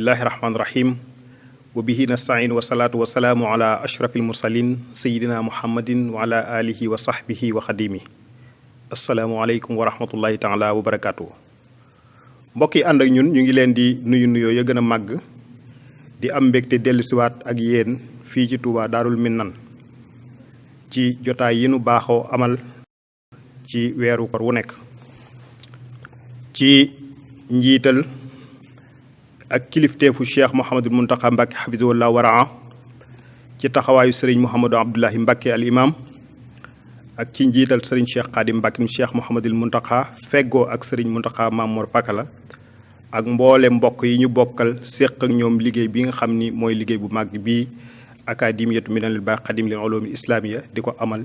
bismillahi rahmaani rahim wa bihi nastain wa salaatu wa salaamu ala ashrafil mursalin sayidina muhammadin wa ala alihi wa sahbihi wa xadimi asalaamualeykum wa rahmatullahi taala wa barakaatu. mbokk yi ànd ak ñun ñu ngi leen di nuyoo ya gën a màgg di am mbégte dellusiwaat ak yéen fii ci Touba Daarul Minnan ci jotaay yi nu baaxoo amal ci weeru koor wu nekk ci njiital ak kilifteefu Cheikh Mouhamadul Mountakha Mbacké hafizahullah waraa ci taxawaayu sëriñ Mouhamadou Abdoulahi Mbacké al imam ak ci njiital sëriñ Cheikh Khadim Mbacké mu Cheikh Mouhamadul Mountakha feggoo ak sëriñ Mountakha Mamour Pakala ak mboole mbokk yi ñu bokkal séq ak ñoom liggéey bi nga xam ni mooy liggéey bu màgg bii akademiyatu minanil baax xadim lil ulumi islamiya di ko amal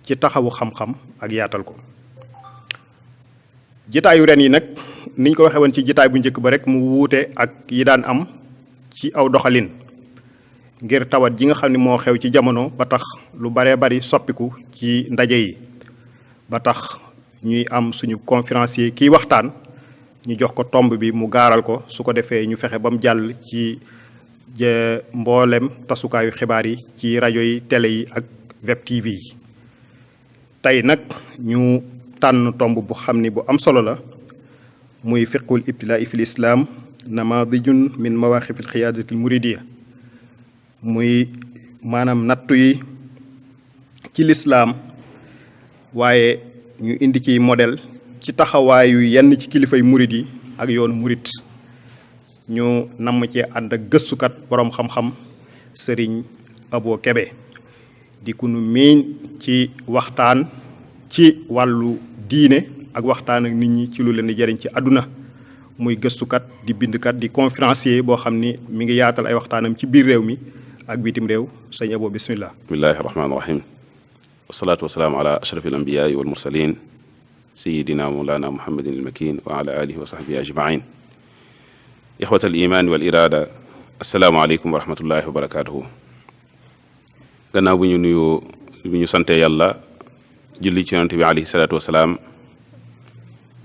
ci taxawu xam-xam ak yaatal ko. jitaayu ren yi nag niñ ko waxee woon ci jitaay bu njëkk ba rek mu wuute ak yi daan am ci aw doxalin ngir tawat ji nga xam ne moo xew ci jamono ba tax lu baree bari soppiku ci ndaje yi ba tax ñuy am suñu conférencier kiy waxtaan ñu jox ko tomb bi mu gaaral ko su ko defee ñu fexe ba mu jàll ci mboolem tasukaayu xibaar yi ci rajo yi télé yi ak web TV yi. tey nag ñu tànn tomb bu xam ni bu am solo la muy fiqhul ibtilaa'i fil islam namadijun min mawaqifil xiyaadatil muridiya muy maanaam nattu yi ci lislaam waaye ñu indi ci modèle ci taxawaayu yenn ci kilifay murid yi ak yoonu murid ñu namm cee ànd ak gëstukat boroom xam-xam sëriñ Abo Kebe di ku nu miiñ ci waxtaan ci wàllu diine ak waxtaan ak nit ñi ci lu leen di jëriñ ci àdduna muy gëstukat di bindkat di conférencier boo xam ni mi ngi yaatal ay waxtaanam ci biir réew mi ak bitim réew sëñ Abo bismillah. bismillahi rahmaani rahim wasalaatu wasalaamu ala ashrafil anbiyaai wal mursalin sayidina mawlana muhammadin al makin wa ala alihi wa sahbihi ajmain ixwat al iman wal irada assalaamu aleykum wa rahmatullahi wa barakatuhu. gannaaw bu ñu sante yàlla julli ci yonent bi alayhi salaatu wasalaam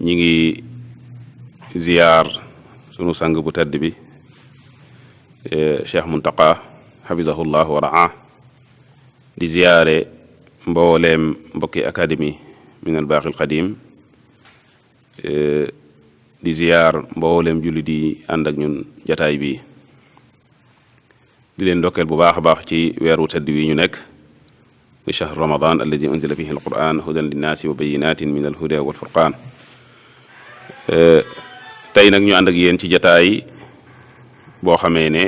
ñi ngi ziyaar sunu sang bu tedd bi Cheikh Mountakha hafizahullah wa raa di ziyaare mbooleem mbokki académie min al baaxil qadim di ziyaar mbooleem julli di ànd ak ñun jataay bi di leen ndokkeel bu baax a baax ci weeru tedd wi ñu nekk muy shahr ramadan alladi unzila fihi alquran hudan linnaasi wa bayinatin min alhuda walfurqan. tey nag ñu ànd ak yéen ci jataay boo xamee ne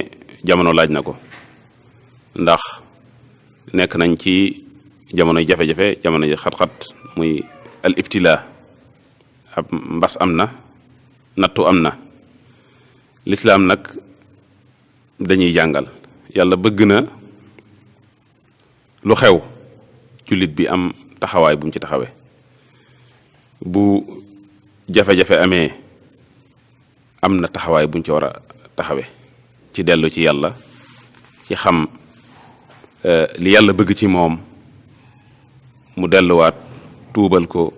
jamono laaj na ko ndax nekk nañ ci jamonoy jafe-jafe jamonoy xat-xat muy al ibtila ab mbas am na nattu am na lislaam nag dañuy jàngal yàlla bëgg na lu xew jullit bi am taxawaay bu mu ci taxawee bu jafe-jafe amee am na taxawaay buñ ci war a taxawe ci dellu ci yàlla ci xam li yàlla bëgg ci moom mu delluwaat tuubal ko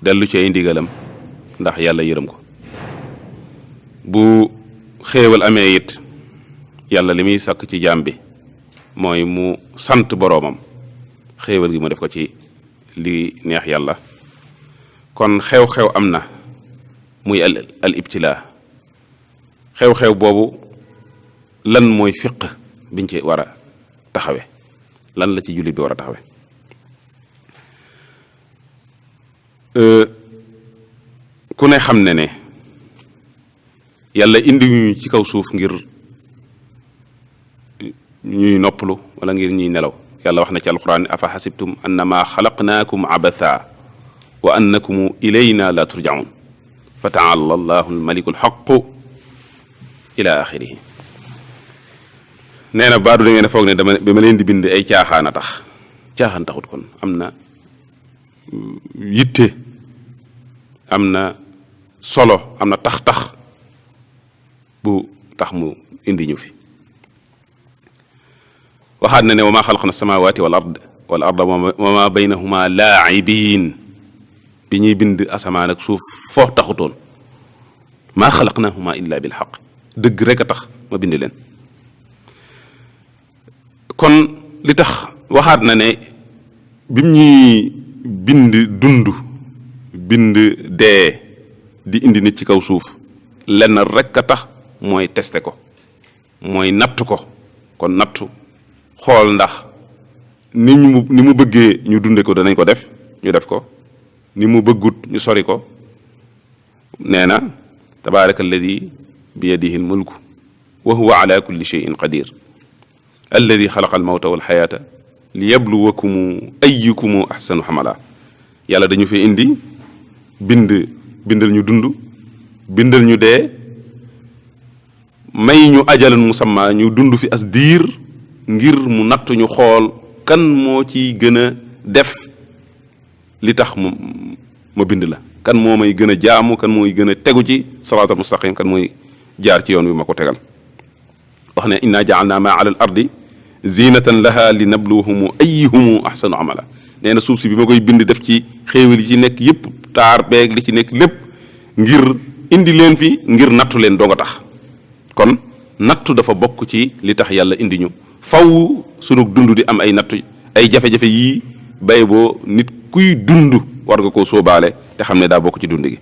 dellu ci ay ndigalam ndax yàlla yërëm ko bu xéewal amee it yàlla li muy sàkk ci jaam bi mooy mu sant boroomam xéewal gi mu def ko ci li neex yàlla kon xew-xew am na muy al ibtila xew-xew boobu lan mooy fiq biñ ci war a taxawe lan la ci jullit bi war a taxawe ku ne xam ne yàlla indi ñu ci kaw suuf ngir ñuy noppalu wala ngir ñuy nelaw yàlla wax na ci alquran afa xasibtum annama xalaqnaakum abatha wa annakum ilayna la turjaun fa taala allahu almaliku alxaqu ila axirihi. nee na baadu da ngeen a foog ne bi ma leen di bind ay caaxaan a tax caaxaan taxut kon am na yitte am na solo am na tax bu tax mu indi ñu fi waxaat na ne wa ma xalaqna samawati wal arda wa ma baynahuma laaibin bi ñuy bind asamaan ak suuf foo taxutoon maa xalaqnahuma illa bil xaq dëgg rek a tax ma bind leen. kon li tax waxaat na ne bim ñuy bind dund bind dee di indi nit ci kaw suuf lenn rek a tax mooy tester ko, mooy natt ko. kon nattu xool ndax ni mu bëggee ñu dunde ko danañ ko def ñu def ko, ni mu bëggut ñu sori ko. nee na tabaraka alladi bi yadihi almulku wa huwa ala kulli shay'in qadir alladi xalaqa almawta walxayata li yabluwakumu ayyukumu ahsanu xamala. yàlla dañu fi indi bindal ñu dund, bindal ñu dee, may ñu ajalan musamma ñu dund fi as diir ngir mu nattu ñu xool kan moo ci gën a def li tax ma bind la, kan moo may gën a jaamu, kan mooy gën a tegu ci siraatal mustaqim, kan mooy jaar ci yoon wi ma ko tegal. wax ne inna ja'alna ma ala al ardi zinatan laha li nabluwahumu ayyuhumu ahsanu amala. nee na suuf si bi ma koy bind def ci xéewal yi ci nekk yépp, taar beeg li ci nekk lépp, ngir indi leen fi ngir nattu leen doo nga tax. kon nattu dafa bokk ci li tax yàlla indi ñu. faw sunu dund di am ay nattu, ay jafe-jafe yii bay boo nit kuy dund war nga koo sóobaale te xam ne daa bokk ci dund gi.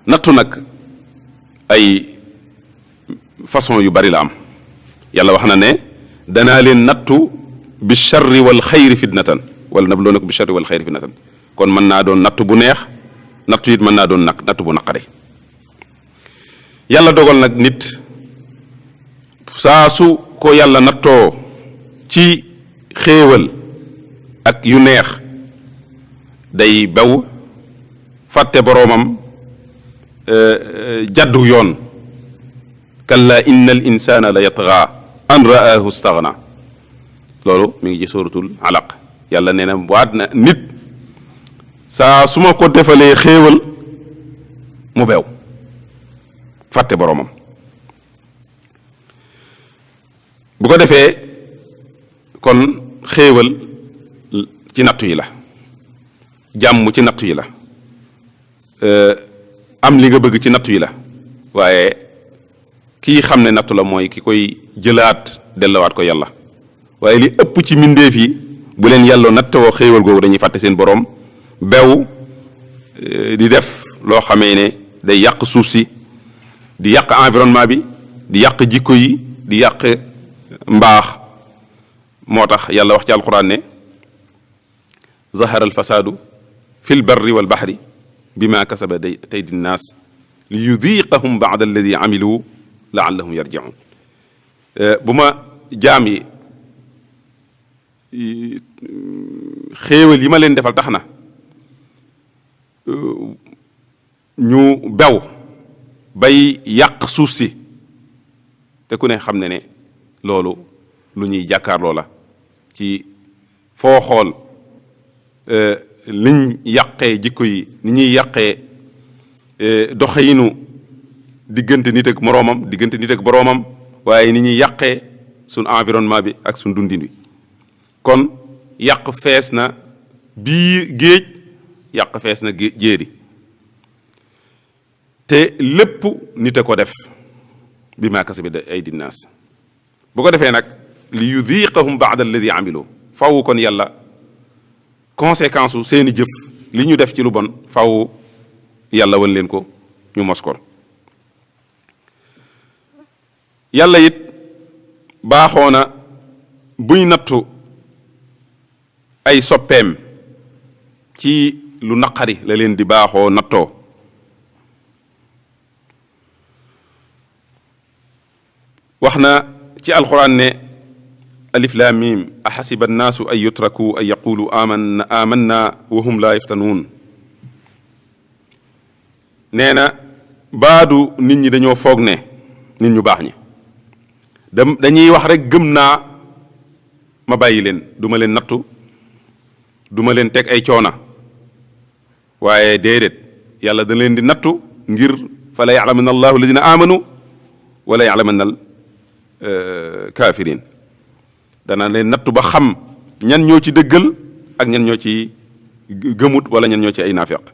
nattu nag ay façon yu bari la am. yàlla wax na ne danaa leen nattu bi charri wal xayri fitnatan wala nabluunakum bi charri wal xayri fitnatan. kon mën naa doon nattu bu neex, nattu it mën naa doon nattu bu naqari. yàlla dogal nag nit saa su ko yàlla nattoo ci xéewal ak yu neex day bew fàtte boroomam, jaddu yoon. kalla inna al insana la yatgha an ra'ahu staghna. loolu mi ngi ci suratul alaq. yàlla nee na waat na nit saa su ma ko defalee xéewal mu bew fàtte boroomam. bu ko defee kon xéewal ci nattu yi la, jàmm ci nattu yi la, am li nga bëgg ci nattu yi la. waaye kii xam ne nattu la mooy ki koy jëlaat dellawaat ko yàlla. waaye li ëpp ci mbindeef yi bu leen yàlla nattewoo xéewal googu dañuy fàtte seen boroom, bew di def loo xamee ne day yàq suuf si, di yàq environnement bi, di yàq jikko yi, di yàq mbaax. moo tax yàlla wax ci alquran ne zahara alfasaadu fi lbarri walbahri bima kasaba taydi nnaas li yudiqahum ba'da alladi amilu laallahum yarji'un. bu ma jaam yi xéewal yi ma leen defal tax na ñu bew bay yàq suuf si, te ku ne xam ne ne loolu lu ñuy jàkkaarloo la ci foo xool liñ yàqee jikko yi, ni ñuy yàqee doxeyinu diggante nit ak moroomam, diggante nit ak boroomam, waaye ni ñuy yàqee suñ environnement bi ak suñ dundin wi. kon yàq fees na bii géej, yàq fees na jéeri, te lépp nit a ko def bi maa kasabat aydi nnaas. bu ko defee nag li yudiqahum ba'da alladi amilu, faw kon yàlla conséquence u seeni jëf li ñu def ci lu bon faw yàlla wan leen ko ñu mos ko. yàlla it baaxoo na buy nattu ay soppeem ci lu naqari la leen di baaxoo nattoo. wax na ci alquran ne alif lam mim axasiba annaasu an yutraku an yaqulu amanna wa hum la yaftanuun. nee na baadu nit ñi dañoo foog ne, nit ñu baax ñi dañuy wax rek gëm naa ma bàyyi leen, duma leen nattu, duma leen teg ay coona. waaye déedéet, yàlla da leen di nattu ngir fa la ya'lamanna allahu alladina amanu wala ya'lamanna al kafirin. dana leen nattu ba xam ñan ñoo ci dëggal ak ñan ñoo ci gëmut wala ñan ñoo ci ay naafeq.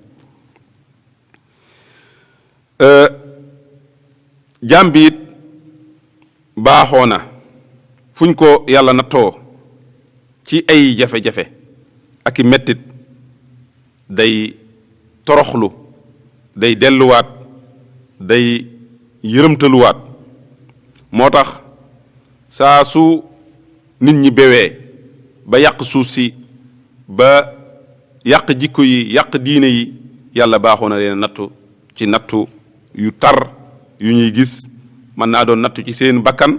jaam bi it baaxoo na fuñ ko yàlla nattoo ci ay jafe-jafe ak i mettit day toroxlu day delluwaat day yërëmtaluwaat moo tax saa su nit ñi bewee ba yàq suuf si ba yàq jikko yi yàq diine yi yàlla baaxoo na leen nattu ci nattu yu tar yu ñuy gis mën naa doon nattu ci seen bakkan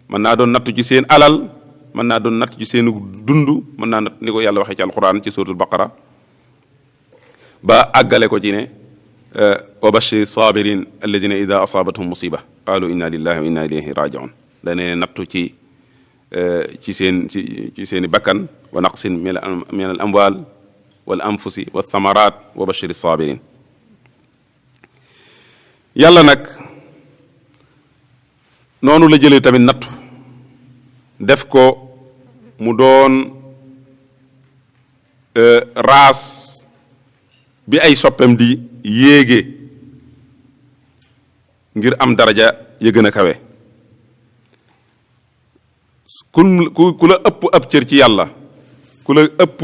mën naa doon nattu ci seen alal mën naa doon nattu ci seen dund mën naa natt ni ko yàlla waxee ci alquran ci suratul baqara ba àggale ko ci ne wa bashiri sabirin alladina ida asaabathum musiba qaalu inna lillahi wa inna ilayhi rajiun dane nattu ci seeni bakkan wa naqsin min al amwal wal anfusi wa thamarat wa bashiri sabirin yàlla nag noonu la jëlee tamit nattu def ko mu doon raas bi ay soppem di yéege ngir am daraja ya gën a kawe ku la ëpp ab cër ci yàlla ku la ëpp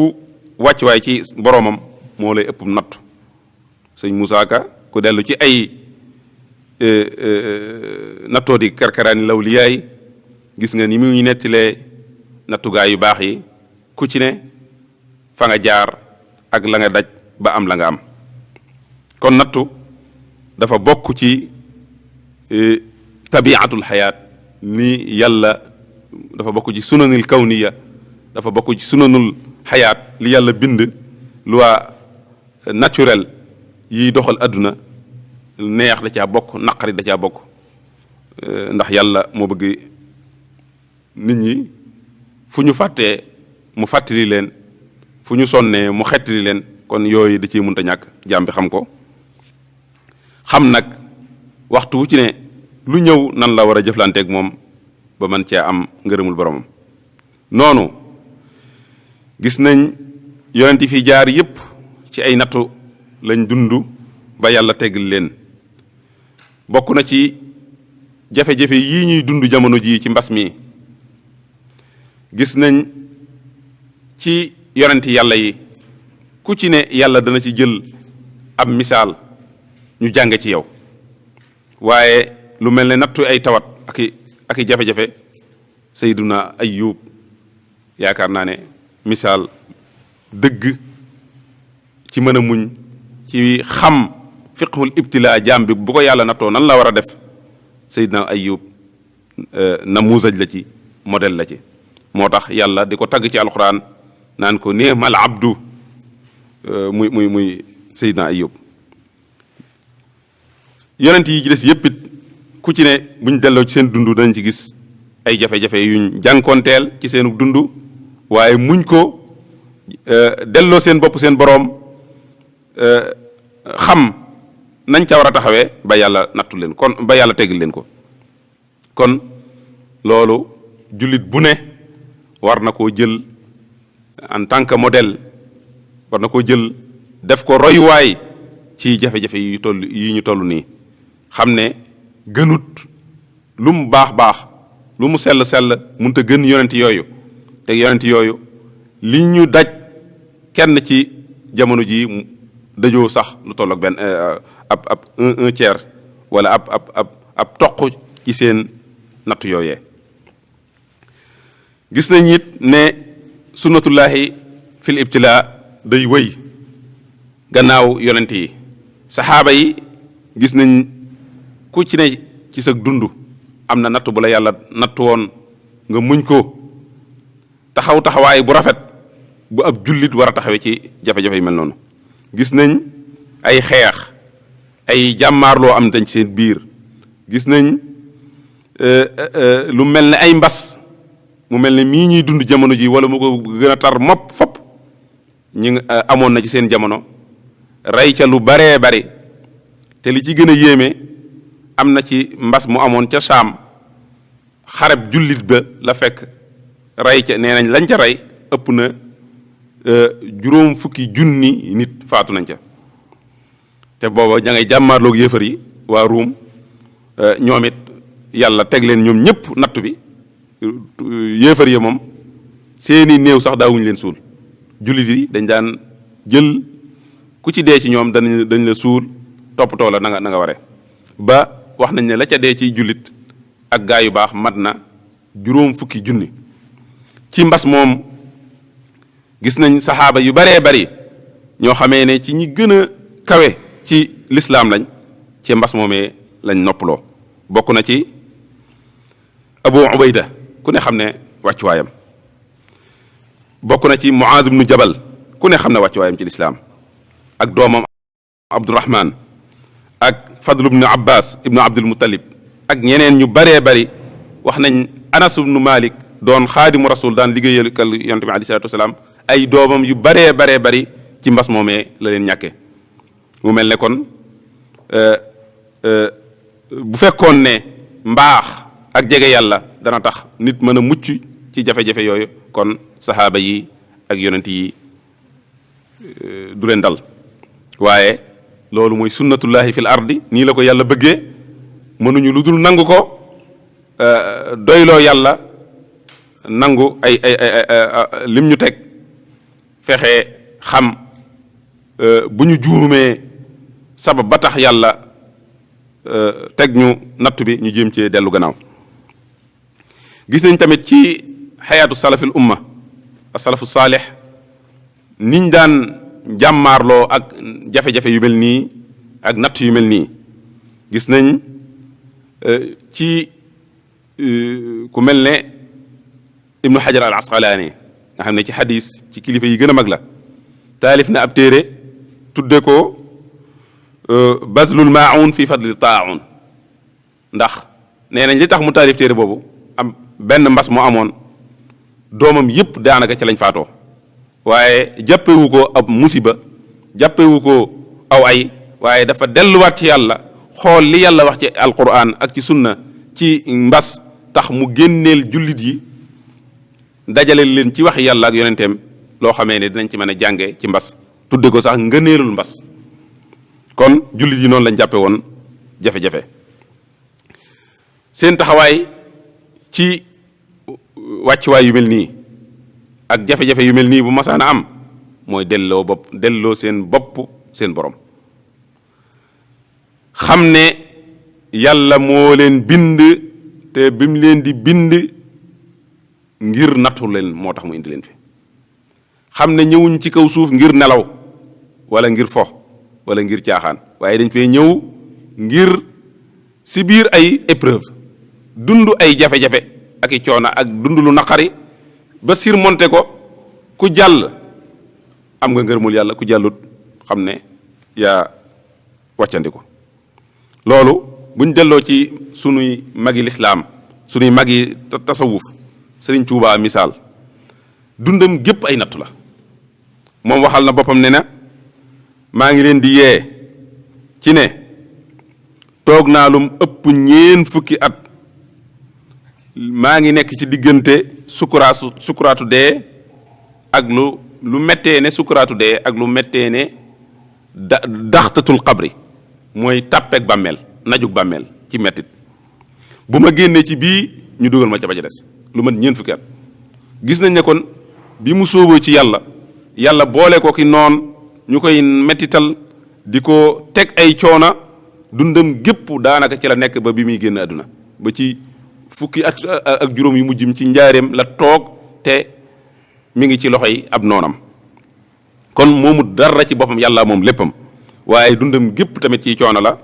wàccuwaay ci boroomam moo lay ëpp nattu sëñ Moussa Ka ku dellu ci ay nattoo di karkaraani lawliyaay gis nga ni muy nettilee nattugaay yu baax yi ku ci ne fa nga jaar ak la nga daj ba am la nga am kon nattu dafa bokk ci tabiatul xayaat ni yàlla dafa bokk ci sunanul kawniya dafa bokk ci sunanul xayaat li yàlla bind loi naturel yiy doxal adduna neex da caa bokk naqari da caa bokk ndax yàlla moo bëgg nit ñi fu ñu fàttee mu fàttali leen fu ñu sonnee mu xettali leen kon yooyu da ciy mënta ñàkk jaam bi xam ko xam nag waxtu wu ci ne lu ñëw nan la war a jëflanteeg moom ba mën cee am ngërëmul boromam noonu gis nañ yonent yi fi jaar yépp ci ay nattu lañ dund ba yàlla teggal leen bokk na ci jafe-jafe yii ñuy dund jamono jii ci mbas mi gis nañ ci yonent yàlla yi ku ci ne yàlla dana ci jël ab misaal ñu jàng ci yow waaye lu mel ne nattu ay tawat ak i jafe-jafe Sayyiduna Ayyub yaakaar naa ne misaal dëgg ci mën a muñ ci xam fiqhul ibtilaa jaam bi bu ko yàlla nattoo nan la war a def Sayyiduna Ayyub namuusaj la ci modèle la ci moo tax yàlla di ko tagg ci alquran naan ko ni'mal abdu muy Sayyiduna Ayyub yonent yi ci des yépp it ku ci ne buñ delloo ci seen dund dañ ci gis ay jafe-jafe yuñ jànkoonteel ci seenu dund waaye muñ ko delloo seen bopp seen boroom xam nañ ca war a taxawee ba yàlla nattu leen kon ba yàlla teggal leen ko kon loolu jullit bu ne war na koo jël en tant que modèle war na koo jël def ko royuwaay ci jafe-jafe yi ñu toll nii xam ne gënut lu mu baax lu mu sell mënut a gën yonent yooyu te yonent yooyu li ñu daj kenn ci jamono ji dajoo sax lu toll ak benn ab un tiers wala ab toq ci seen nattu yooyee gis nañ it ne sunnatullahi fil ibtilaa day wëy gannaaw yonent yi saxaaba yi gis nañ ku ci ne ci sa dund am na nattu bu la yàlla nattu woon nga muñ ko taxawaay bu rafet bu ab jullit war a taxawee ci jafe-jafe yu mel noonu gis nañ ay xeex ay jàmmaarloo am dañ ci seen biir gis nañ lu mel ne ay mbas mu mel ne mii ñuy dund jamono ji wala mu ko gën a tar mopp fopp ñi amoon na ci seen jamono rey ca lu baree bari te li ci gën a yéeme am na ci mbas mu amoon ca Saam xareb jullit ba la fekk rey ca nee nañ lañ ca rey ëpp na juróom fukki junni nit faatu nañ ca te booba ña ngay jàmmaarloog yéefar yi waa Ruum ñoom it yàlla teg leen ñoom ñëpp nattu bi yéefar ya moom seeni néew sax daawuñu leen suul jullit yi dañ daan jël ku ci dee ci ñoom dañ la suul toppatoo la na nga ware ba wax nañ ne la ca dee ci jullit ak gaa yu baax mat na 50 junni ci mbas moom gis nañ saxaaba yu baree bari ñoo xamee ne ci ñi gën a kawe ci lislaam lañ ci mbas moomee lañ noppaloo bokk na ci Abu Ubayda ku ne xam ne wàccuwaayam bokk na ci Muaz ibnu Jabal ku ne xam ne wàccuwaayam ci lislaam ak doomam Abdurahman ak Fadl ibnu Abbas ibnu Abdul Muttalib ak ñeneen ñu baree bari wax nañ Anas ibnu Malik doon xaadimu rasul daan liggéeyal yonent bi alayhi salaatu wasalaam ay doomam yu baree bari ci mbas moomee la leen ñàkke mu mel ne kon bu fekkoon ne mbaax ak jege yàlla dana tax nit mën a mucc ci jafe-jafe yooyu kon saxaaba yi ak yonent yi du leen dal waaye loolu mooy sunnatullahi fil ardi nii la ko yàlla bëggee mënuñu lu dul nangu ko doyloo yàlla nangu ay lim ñu teg fexe xam bu ñu juumee sabab ba tax yàlla teg ñu natt bi ñu jéem cee dellu gannaaw gis nañ tamit ci xayaatu salafil umma asalafu saalix niñ daan jàmmaarloo ak jafe-jafe yu mel nii ak natt yu mel nii gis nañ ci ku mel ne ibnu xajar al asqalaani nga xam ne ci xadis ci kilifa yi gën a mag la taalif na ab téere tudde ko bazlul maa'un fi fadli taa'un ndax nee nañ li tax mu taalif téere boobu am benn mbas mu amoon doomam yépp daanaka ci lañ faatoo waaye jàppewu ko ab musiba jàppewu ko aw ay waaye dafa delluwaat ci yàlla xool li yàlla wax ci alquran ak ci sunna ci mbas tax mu génneel jullit yi dajale leen ci wax yàlla ak yonenteem loo xamee ne dinañ ci mën a jànge ci mbas tudde ko sax ngëneelul mbas kon jullit yi noonu lañ jàppe woon jafe-jafe seen taxawaay ci wàccuwaay yu mel nii ak jafe-jafe yu mel nii bu masaana am mooy delloo seen bopp seen borom xam ne yàlla moo leen bind te bi mu leen di bind ngir nattu leen moo tax mu indi leen fi xam ne ñëwuñ ci kaw suuf ngir nelaw wala ngir fo wala ngir caaxaan waaye dañ fee ñëw ngir si biir ay épreuve dund ay jafe-jafe ak i coono ak dund lu naqari ba surmonter ko ku jàll am nga ngërmul yàlla ku jàllut xam ne yaa wàccandi ko loolu buñ delloo ci sunuy magi lislaam sunuy magi tasawuf Sëriñ Tuubaa misaal dundam gépp ay nattu la moom waxal na boppam ne na maa ngi leen di yee ci ne toog naa lum ëpp 40 at maa ngi nekk ci diggante sukuraatu dee ak lu mettee ne sukuraatu dee ak lu mettee ne daxtatul xabri mooy tàppeek bàmmeel najug bàmmeel ci mettit bu ma génnee ci bii ñu dugal ma ca ba ca des lu mat 40 at gis nañ ne kon bi mu sóoboo ci yàlla boole ko ki noon ñu koy mettital di ko teg ay coona dundam gépp daanaka ci la nekk ba bi muy génn àdduna ba ci fukki at ak juróom yu mujjim ci njaareem la toog te mi ngi ci loxoy ab noonam kon moomu dara ci boppam yàlla moom léppam waaye dundam gépp tamit ci coono la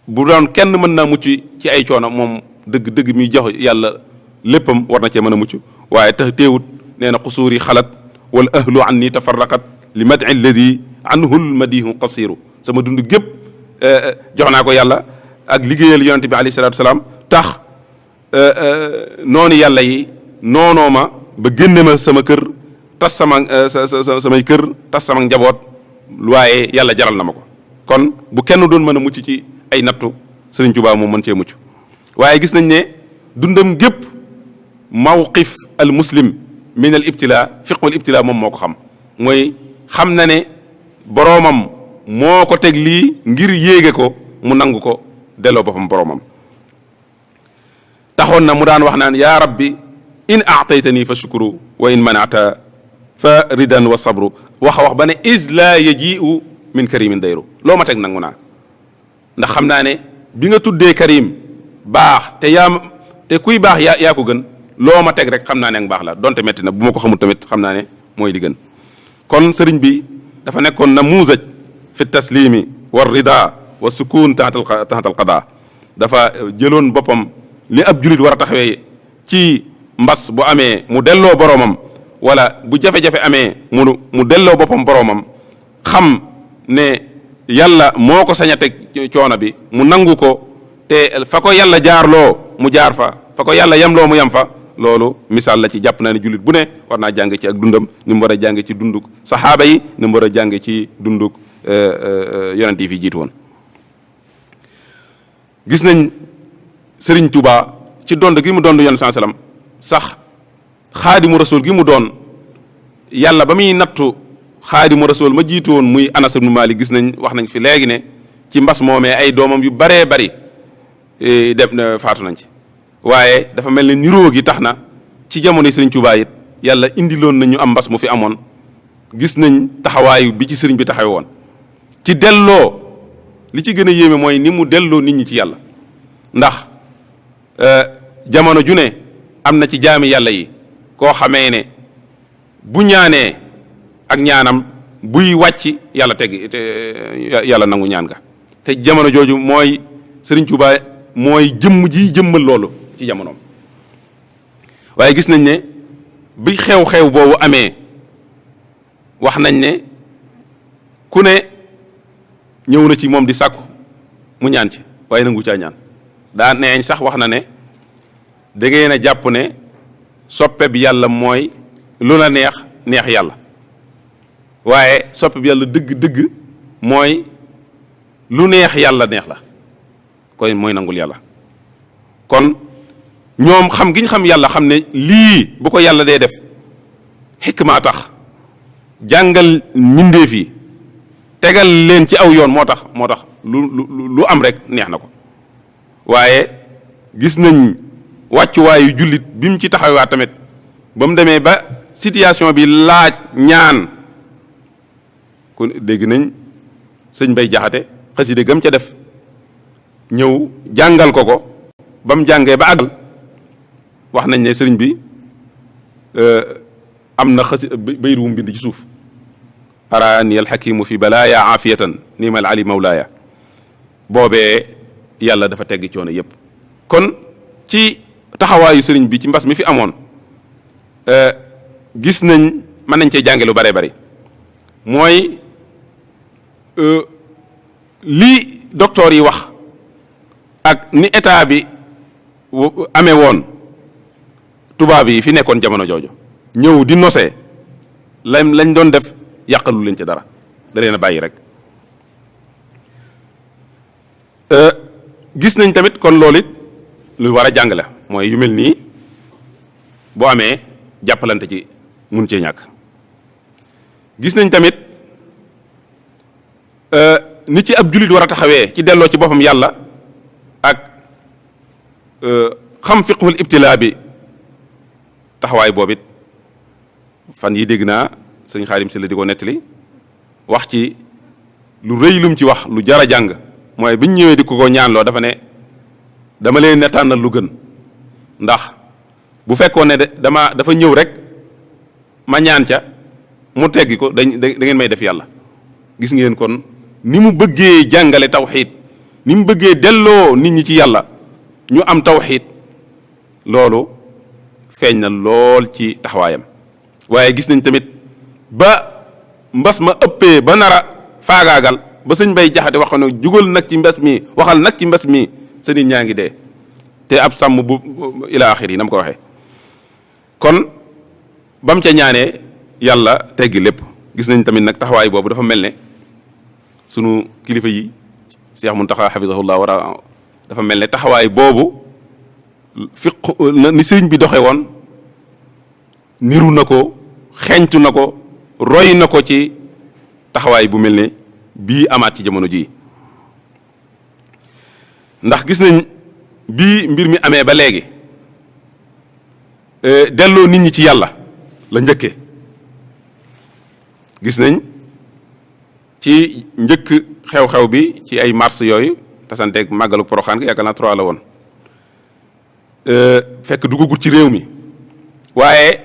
bu doon kenn mën naa mucc ci ay coono moom dëgg muy jox yàlla léppam war na cee mën a mucc waaye tax teewut nee na xusuuri xalat wal ahlu anni tafarraqat li madi alladi anhu lmadihu qasiru sama dund gépp jox naa ko yàlla ak liggéeyal yonente bi alayhi salatu wasalaam tax noonu yàlla yi noonoo ma ba génne ma sama kër tas samay kër tas sama njaboot waaye yàlla jaral na ma ko kon bu kenn doon mën a mucc ci ay nattu Sëriñ Tuubaa moom mën cee mucc waaye gis nañ ne dundam gépp mawqif al muslim min al ibtila fiqhul ibtila moom moo ko xam mooy xam na ne boroomam moo ko teg lii ngir yéege ko mu nangu ko delloo boppam boroomam taxoon na mu daan wax naan yaa rabbi in aataytani fa shukru wa in manata fa ridan wa sabru wax ba ne is la yajiu min karimin dayru loo ma teg nangu naa ndax xam naa ne bi nga tuddee karim baax te kuy baax yaa ko gën loo ma teg rek xam naa ne ak baax la donte metti na bu ma ko xamul tamit xam naa ne mooy li gën kon sëriñ bi dafa nekkoon namuuzaj fi taslimi wa rida wa sukun taxta al qada dafa jëloon boppam li ab julit war a taxawee ci mbas bu amee mu delloo boroomam wala bu jafe-jafe amee mu delloo boppam boroomam xam ne yàlla moo ko sañ a teg coono bi mu nangu ko te fa ko yàlla jaarloo mu jaar fa ko yàlla yamloo mu yam fa loolu misaal la ci jàpp naa ne jullit bu ne war naa jàng ci ak dundam ni mu war a jàng ci dunduk saxaaba yi ni mu war a jàng ci dunduk yonent yi fi jiitu woon gis nañ Sëriñ Tuubaa ci dond gi mu dond yonent saa sallam sax xaadimu rasul gi mu doon yàlla ba muy nattu xaadimu rasul ma jiitu woon muy Anas ibnu Maalik gis nañ wax nañ fi léegi ne ci mbas moomee ay doomam yu baree bari dem faatu nañ ci waaye dafa mel ne niroo gi tax na ci jamono Sëriñ Tuubaa it yàlla indiloon nañu am mbas mu fi amoon gis nañ taxawaayu bi ci sëriñ bi taxaw woon ci delloo li ci gën a yéeme mooy ni mu delloo nit ñi ci yàlla ndax jamono ju ne am na ci jaami yàlla yi koo xamee ne bu ñaanee ak ñaanam buy wàcc yàlla teggi yàlla nangu ñaan ga te jamono jooju mooy Sëriñ Tuubaa mooy jëmm ji jëmmal loolu ci jamonoom waaye gis nañ ne bi xew-xew boobu amee wax nañ ne ku ne ñëw na ci moom di sàkku mu ñaan ci waaye nangu caa ñaan daa neeñ sax wax na ne da ngeen a jàpp ne soppe bi yàlla mooy lu la neex yàlla waaye soppe bi yàlla dëgg-dëgg mooy lu neex yàlla neex la koy mooy nangul yàlla kon ñoom xam gi ñu xam yàlla xam ne lii bu ko yàlla dee def xikmaa tax jàngal mbindeef yi tegal leen ci aw yoon moo tax lu am rek neex na ko waaye gis nañ wàccuwaayu jullit bi mu ci taxawaat tamit ba mu demee ba situation bi laaj ñaan kon dégg nañ sëñ Bay Jaxate xaside gam ca def ñëw jàngal ko ba mu jàngee ba àggal wax nañ ne sëriñ bi am na bayit wu mu bind ci suuf araani alxakimu fi balaaya aafiyatan nimal ali mawlaaya boobee yàlla dafa tegg coono yépp kon ci taxawaayu sëriñ bi ci mbas mi fi amoon gis nañ mën nañ cee jànge lu bare bari mooy li docteur yi wax ak ni état bi amee woon tubaab yi fi nekkoon jamono jooju ñëw di nosee lañ doon def yàqalu leen ci dara da leen a bàyyi rek gis nañ tamit kon loolu it lu war a jàng la mooy yu mel nii boo amee jàppalante ci mun cee ñàkk gis nañ tamit ni ci ab jullit war a taxawee ci delloo ci boppam yàlla ak xam fiqhul ibtilaa bi taxawaay boobit fan yi dégg naa sëñ Xaadim si la di ko nettali wax ci lu rëy lum ci wax lu jar a jàng mooy biñ ñëwee di ko ñaanloo dafa ne dama leen ne tànnal lu gën ndax bu fekkoon ne dafa ñëw rek ma ñaan ca mu teggi ko da ngeen may def yàlla gis ngeen kon ni mu bëggee jàngale tawxiid ni mu bëggee delloo nit ñi ci yàlla ñu am tawxiid loolu feeñ na lool ci taxawaayam waaye gis nañ tamit ba mbas ma ëppee ba nara faagaagal ba sëñ Bay Jaxate wax ne jugal nag ci mbas mi waxal nag ci mbas mi sa nit ñaa ngi dee te ab sàmm bu ila axir yi na ma ko waxee kon bam ca ñaanee yàlla teggi lépp gis nañ tamit nag taxawaay boobu dafa mel ne sunu kilifa yi Cheikh Muntaxa xafisahullah wara dafa mel ne taxawaay boobu fiq ni sëriñ bi doxe woon niru na ko xeeñtu na ko roy na ko ci taxawaay bu mel ne bii amaat ci jamono jii ndax gis nañ bii mbir mi amee ba léegi delloo nit ñi ci yàlla la njëkkee. gis nañ ci njëkk xew-xew bi ci ay mars yooyu tasanteeg màggalu Poroxaan gi yaakaar naa 3 la woon fekk dugagut ci réew mi waaye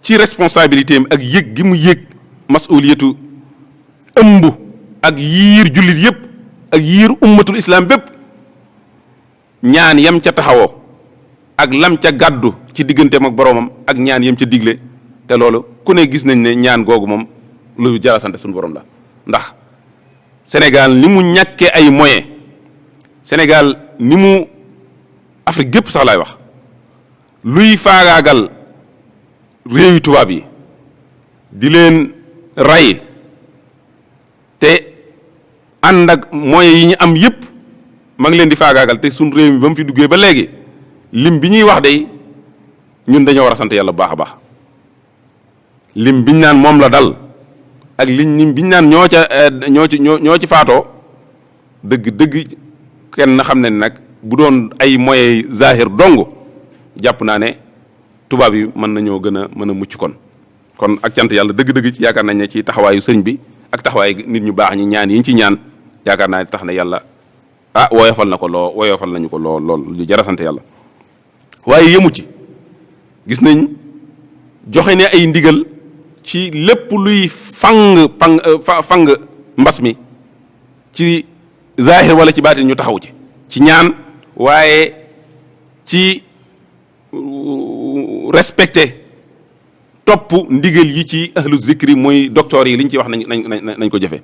ci responsabilité am ak yëg gi mu yëg masuliyatu ëmb ak yiir jullit yépp ak yiir ummatul islam bépp ñaan yam ca taxawoo ak lam ca gàddu ci digganteem ak boroomam ak ñaan yam ca digle te loolu ku ne gis nañ ne ñaan googu moom lu jara sant suñu borom la ndax Sénégal ni mu ñàkkee ay moyens Sénégal ni mu Afrique gépp sax laay wax luy faagaagal réewi tubaab yi di leen ray te ànd ak moyens yi ñu am yépp ma ngi leen di faagaagal te suñ réew mi ba mu fi duggee ba léegi lim bi ñuy wax day ñun dañoo war a sant yàlla bu baax a baax lim biñ naan moom la dal ak lim biñ naan ñoo ci faatoo dëgg kenn xam ne nag bu doon ay moyens zahir dong jàpp naa ne tubaab yi mën nañoo gën a mën a mucc kon ak cant yàlla dëgg-dëgg yaakaar nañ ne ci taxawaayu sëriñ bi ak taxawaayu nit ñu baax ñi ñaan yi ñu ci ñaan yaakaar naa ne tax na yàlla woyofal nañu ko lool lu jar a sant yàlla. waaye yemu ci gis nañ joxe ne ay ndigal ci lépp luy fang mbas mi ci zahir wala ci baatin ñu taxaw ci ñaan waaye ci respecté topp ndigal yi ci ahlu zikri muy docteur yi liñ ci wax nañ ko jëfe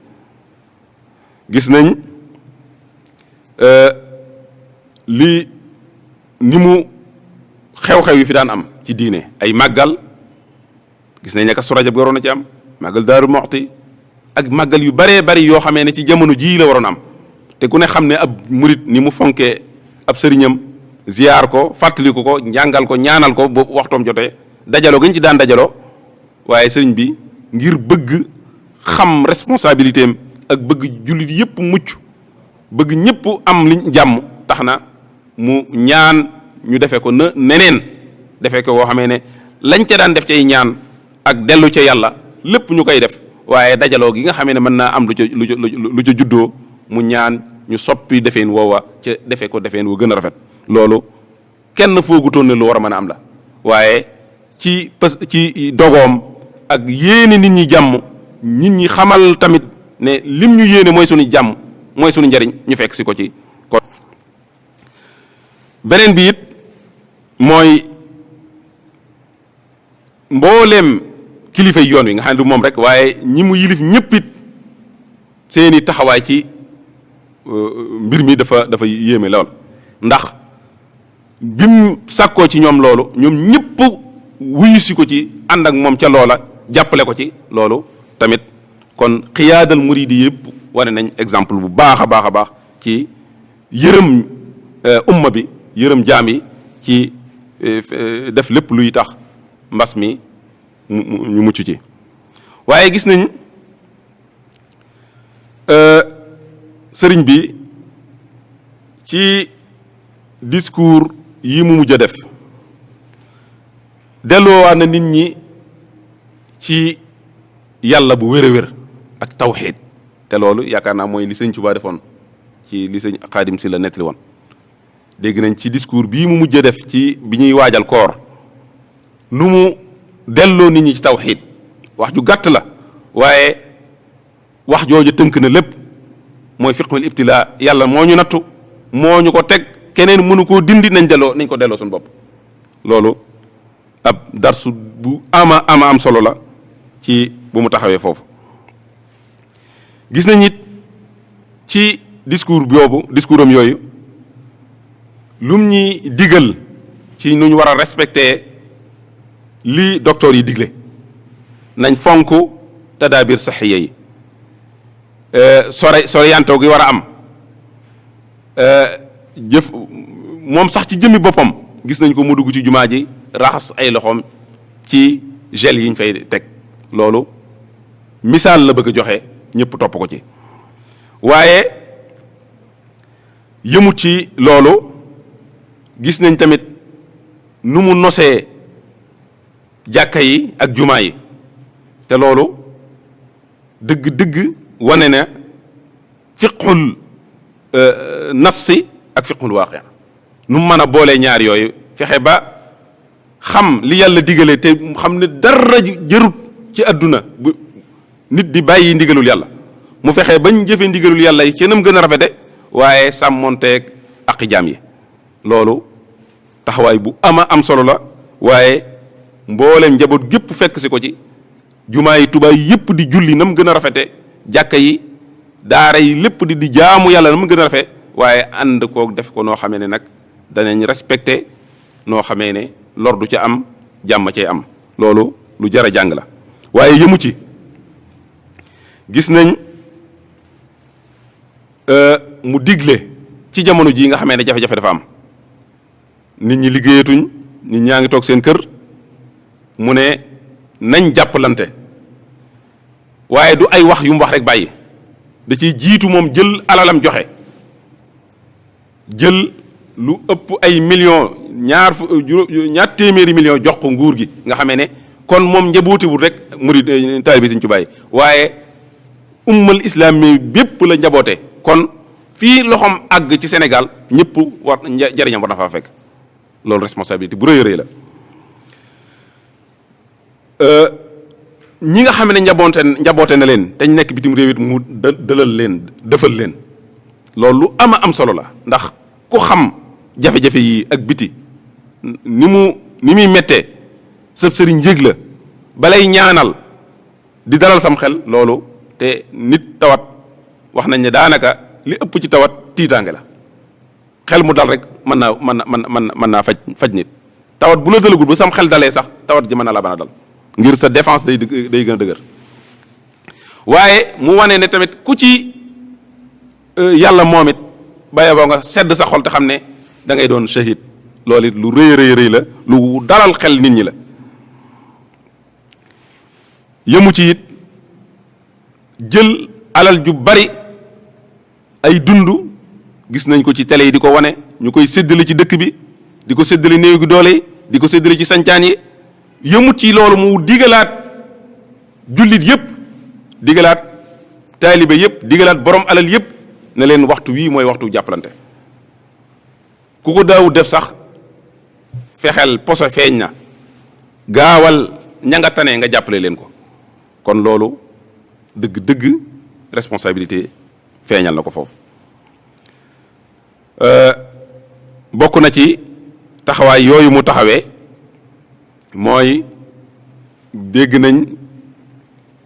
gis nañ li ni mu xew-xew yi fi daan am ci diine ay màggal gis nañ ne Kazu Rajab waroon na ci am màggal Daaru Muxti ak màggal yu baree bari yoo xamee ne ci jamono jii la waroon am te ku ne xam ne ab murit ni mu fonkee ab sëriñam ziyaar ko fàttaliku ko njàngal ko ñaanal ko bu waxtoom jotee dajaloo gañ ci daan dajaloo waaye sëriñ bi ngir bëgg xam responsabilité am ak bëgg jullit yépp mucc bëgg ñëpp am liñ jàmm tax na mu ñaan ñu defee ko neneen defee ko woo xamee ne lañ ca daan def cay ñaan ak dellu ca yàlla lépp ñu koy def waaye dajaloo gi nga xamee ne mën naa am lu ca juddoo mu ñaan ñu soppi defeen woowa ca defee ko defeen wu gën a rafet loolu kenn foogutoon ne lu war a mën a am la waaye ci dogoom ak yéene nit ñi jàmm nit ñi xamal tamit ne lim ñu yéene mooy suñu jàmm mooy suñu njariñ ñu fekk si ko ci kon beneen bi it mooy mbooleem kilifa yoon wi nga xam ne du moom rek waaye ñi mu yilif ñëpp it seeni taxawaay ci mbir mi dafa yéeme lool ndax bim sàkkoo ci ñoom loolu ñoom ñëpp wuyu si ko ci ànd ak moom ca loola jàppale ko ci loolu tamit kon xiyaadal muridi yëpp wane nañ exemple bu baax a baax ci yërëm umma bi yërëm jaam yi ci def lépp luy tax mbas mi ñu mucc ci waaye gis nañ sëriñ bi ci discours yi mu mujj a def delloowaat na nit ñi ci yàlla bu wér a wér ak tawxiid te loolu yaakaar naa mooy li sëñ Tuubaa defoon ci li sëñ Xaadim si la nettali woon dégg nañ ci discours bii mu mujj a def ci bi ñuy waajal koor nu mu delloo nit ñi ci tawxiid wax ju gàtt la waaye wax jooju tënk na lépp mooy fiqhul ibtilaa yàlla moo ñu nattu moo ñu ko teg keneen mënu koo dindi nañ ko delloo suñu bopp loolu ab darsu bu am solo la ci bu mu taxawee foofu gis nañ it ci discours am yooyu lum ñuy digal ci nu ñu war a respecter li docteur yi digle nañ fonk tadaabir saxiya yi soreyantoo gi war a am moom sax ci jëmmi boppam gis nañ ko mu dugg ci jumaa ji raxas ay loxoom ci gel yiñ fay teg loolu misaal la bëgg a joxe ñëpp topp ko ci waaye yëmut ci loolu gis nañ tamit nu mu nosee jàkka yi ak jumaa yi te loolu dëgg-dëgg wane na fiqhul nassi ak fiqhul waaqi nu mu mën a boolee ñaar yooyu fexe ba xam li yàlla digale te xam ne dara jërut ci àdduna bu nit di bàyyi ndigalul yàlla mu fexe bañ jëfe ndigalul yàlla yi ci nam gën a rafete waaye sàmmonteeg aqi jaam yi loolu taxawaay bu ama am solo la waaye mbooleem njaboot gépp fekk si ko ci jumaa yi Tuubaa yépp di julli nam gën a rafete jàkka yi daara yi lépp di jaamu yàlla nam gën a rafet waaye ànd koog def ko noo xamee ne nag danañ respecté noo xamee ne lor du ca am jàmm cay am loolu lu jar a jàng la waaye yëmu ci gis nañ mu digle ci jamono jii nga xamee ne jafe-jafe dafa am nit ñi liggéeyatuñ nit ñaa ngi toog seen kër mu ne nañ jàppalante waaye du ay wax yu mu wax rek bàyyi da ciy jiitu moom jël alalam joxe jël lu ëpp ay millions ñaar téeméeri millions jox ko nguur gi nga xamee ne kon moom njabootewul rek murid taalibe Sëriñ Tuubaa waaye ummal islam mi bépp la njaboote kon fii loxoom àgg ci Sénégal ñëpp war jariñam war na faa fekk loolu responsabilité bu rëy a rëy la ñi nga xam ne njaboote na leen te ñu nekk bitim réew it mu dëlal leen defal leen loolu lu ama am solo la ndax ku xam jafe-jafe yi ak biti ni muy méttee sëb sëriñ njëg la balay ñaanal di dalal sam xel loolu te nit tawat wax nañ ne daanaka li ëpp ci tawat tiitaange la xel mu dal rek mën naa faj nit tawat bu la dalagul ba sam xel dalee sax tawat ji mën na la bana dal ngir sa défense day gën a dëgër waaye mu wane ne tamit ku ci yàlla moom it baye boo nga sedd sa xol te xam ne da ngay doon shahid loolu it lu rëy la lu dalal xel nit ñi la yëmu ci it jël alal ju bari ay dund gis nañ ko ci télé yi di ko wane ñu koy séddale ci dëkk bi di ko séddale néew gi doole yi di ko séddale ci sancaan yi yëmut ci loolu mu digalaat jullit yépp digalaat taalibe yépp digalaat borom alal yépp ne leen waxtu wii mooy waxtu jàppalante ku ko daawu def sax fexeel poso feeñ na gaawal ña nga tane nga jàppale leen ko kon loolu dëgg responsabilité feeñal na ko foofu bokk na ci taxawaay yooyu mu taxawee mooy dégg nañ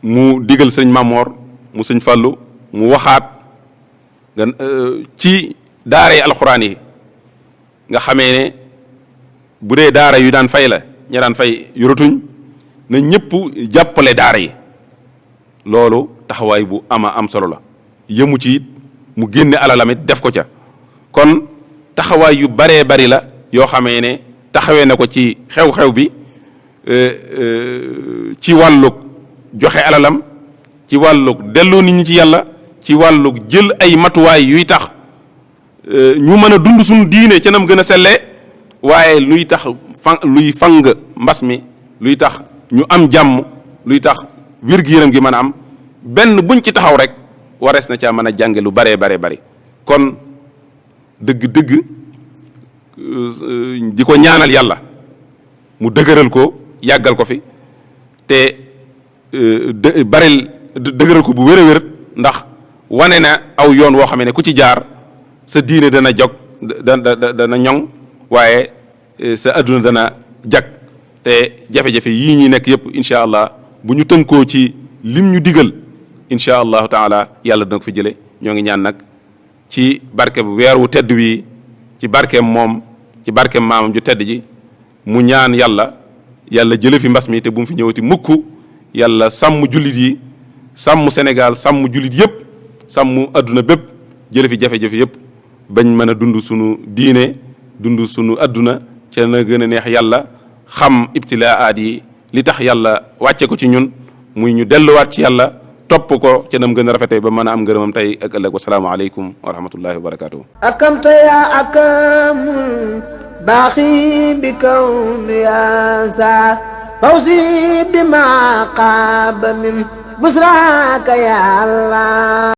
mu digal sëñ Mamor mu sëñ Fàllu mu waxaat ci daara yi alxuraan yi nga xamee ne bu dee daara yu daan fay la ña daan fay yoratuñ na ñëpp jàppale daara yi loolu taxawaay bu ama am solo la yëmu ci it mu génne alalamit def ko ca kon taxawaay yu baree bari la yoo xamee ne taxawee na ko ci xew-xew bi ci wàllug joxe alalam ci wàllug delloo nit ñi ci yàlla ci wàllug jël ay matuwaay yuy tax ñu mën a dund suñu diine ca nam gën a sellee waaye luy tax luy fang mbas mi luy tax ñu am jàmm luy tax wér-gu-yaram gi mën a am benn buñ ci taxaw rek warees na caa mën a jànge lu baree bari kon dëgg di ko ñaanal yàlla mu dëgëral ko yàggal ko fi te dëgëral ko bu wér a wér ndax wane na aw yoon woo xam ne ku ci jaar sa diine dana jog dana ñoŋ waaye sa adduna dana jag te jafe-jafe yii ñi nekk yëpp incha allah bu ñu tënkoo ci lim ñu digal incha allahu taala yàlla dana ko fi jële ñoo ngi ñaan nag ci barke bu weer wu tedd wi ci barkeem moom ci barkeem maamam ju tedd ji mu ñaan yàlla jële fi mbas mi te bu mu fi ñëwati mukk yàlla sàmm jullit yi sàmm Sénégal sàmm jullit yëpp sàmm adduna bépp jële fi jafe-jafe yëpp bañ mën a dund sunu diine dund sunu adduna ca na gën a neex yàlla xam ibtilaat yi li tax yàlla wàcce ko ci ñun muy ñu delluwaat ci yàlla topp ko ca nam gën a rafetee ba mën a am ngërëmam tey ak ëllëg wasalaamu aleykum wa rahmatullahi wa barakatuhu akamta ya akamul baaxi bi kawn ya sa فوزي بما قاب من بسراك يا الله